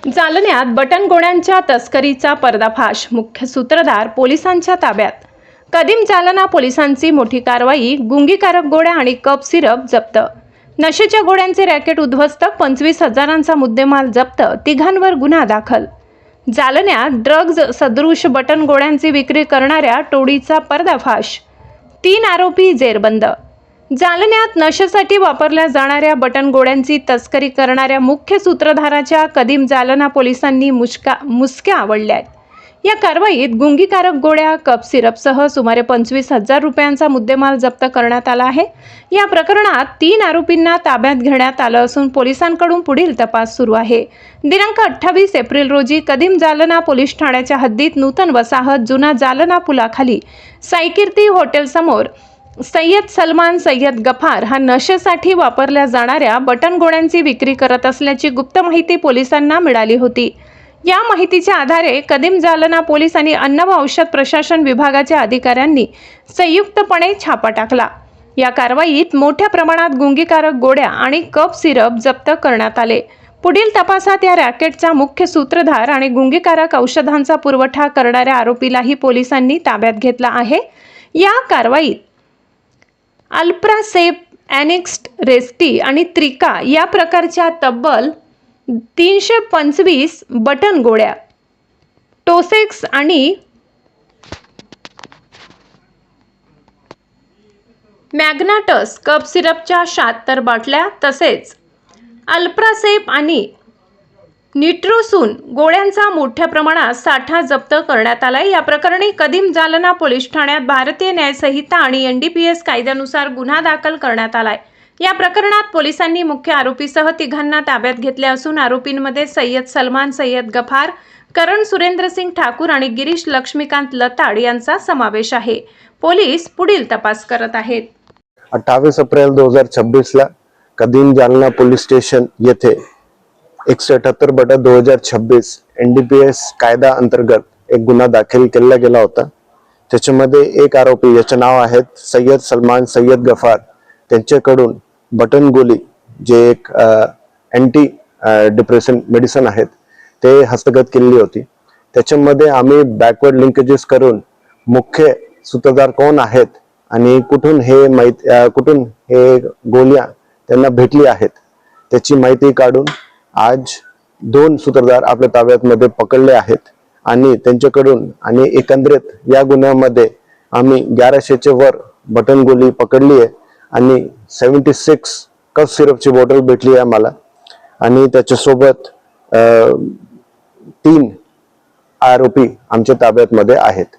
जालन्यात बटन गोळ्यांच्या तस्करीचा पर्दाफाश, मुख्य सूत्रधार पोलिसांच्या ताब्यात। कदीम जालना पोलिसांची मोठी कारवाई, गुंगीकारक गोळ्या आणि कप सिरप जप्त। नशेच्या गोळ्यांचे रॅकेट उद्ध्वस्त, 25,000चा मुद्देमाल जप्त, तिघांवर गुन्हा दाखल। जालन्यात ड्रग्ज सदृश बटन गोळ्यांची विक्री करणाऱ्या टोळीचा पर्दाफाश, 3 आरोपी जेरबंद। जालन्यात नशेसाठी वापरल्या जाणाऱ्या बटन गोळ्यांची तस्करी करणाऱ्या मुख्य सूत्रधाराच्या कदीम जालना पोलिसांनी मुसक्या आवळल्यात। या कारवाईत गुंगीकारक गोळ्या, कप सिरपसह सुमारे 25,000 रुपयांचा मुद्देमाल जप्त करण्यात आला आहे। या प्रकरणात 3 आरोपींना ताब्यात घेण्यात आलं असून पोलिसांकडून पुढील तपास सुरू आहे। दिनांक 28 एप्रिल रोजी कदीम जालना पोलीस ठाण्याच्या हद्दीत नूतन वसाहत जुना जालना पुलाखाली साईकीर्ती हॉटेल समोर सय्यद सलमान सय्यद गफार हा नशेसाठी वापरल्या जाणाऱ्या बटन गोळ्यांची विक्री करत असल्याची गुप्त माहिती पोलिसांना मिळाली होती। या माहितीच्या आधारे कदीम जालना पोलीस आणि अन्न व औषध प्रशासन विभागाच्या अधिकाऱ्यांनी संयुक्तपणे छापा टाकला। या कारवाईत मोठ्या प्रमाणात गुंगीकारक गोळ्या आणि कप सिरप जप्त करण्यात आले। पुढील तपासात या रॅकेटचा मुख्य सूत्रधार आणि गुंगीकारक औषधांचा पुरवठा करणाऱ्या आरोपीलाही पोलिसांनी ताब्यात घेतला आहे। या कारवाईत अल्प्रासेप, एनेक्स्ट, रेस्टी आणि त्रिका या प्रकारच्या तब्बल 325 बटन गोळ्या, टोसेक्स आणि मॅग्नाटस कप सिरपच्या 76 बाटल्या तसेच अल्प्रासेप आणि निट्रोसून गोळ्यांचा मोठ्या प्रमाणात साठा जप्त करण्यात आला। या प्रकरणी कदीम जालना पोलीस ठाण्यात भारतीय न्याय संहिता आणि NDPS कायद्यानुसार गुन्हा दाखल करण्यात आलाय। या प्रकरणात पोलिसांनी मुख्य आरोपीसह तिघांना ताब्यात घेतले असून आरोपींमध्ये सय्यद सलमान सय्यद गफार, करण सुरेंद्रसिंग ठाकूर आणि गिरीश लक्ष्मीकांत लताड यांचा समावेश आहे। पोलीस पुढील तपास करत आहेत। 28 एप्रिल 2026 ला कदीम जालना पोलीस स्टेशन येथे 178/2026 NDPS कायदा अंतर्गत एक गुन्हा दाखल केला गेला होता। त्याच्यामध्ये एक आरोपी, याचे नाव आहेत सय्यद सलमान सय्यद गफार, त्यांच्याकडून बटन गोली जे एक अँटी डिप्रेशन मेडिसिन आहेत ते हस्तगत केलेली होती। त्याच्यामध्ये आम्ही बॅकवर्ड लिंकेजेस करून मुख्य सूत्रधार कोण आहेत आणि कुठून हे गोळ्या त्यांना भेटली आहेत त्याची माहिती काढून आज 2 सूत्रधार आपल्या ताब्यात पकडले आहेत आणि त्यांच्याकडून आणि एकंदरीत या गुन्ह्यामध्ये आम्ही 1100चे वर बटन गोली पकडली आहे आणि 76 कफ सिरपची बॉटल भेटली आहे आम्हाला आणि त्याच्यासोबत 3 आरोपी आमच्या ताब्यात आहेत।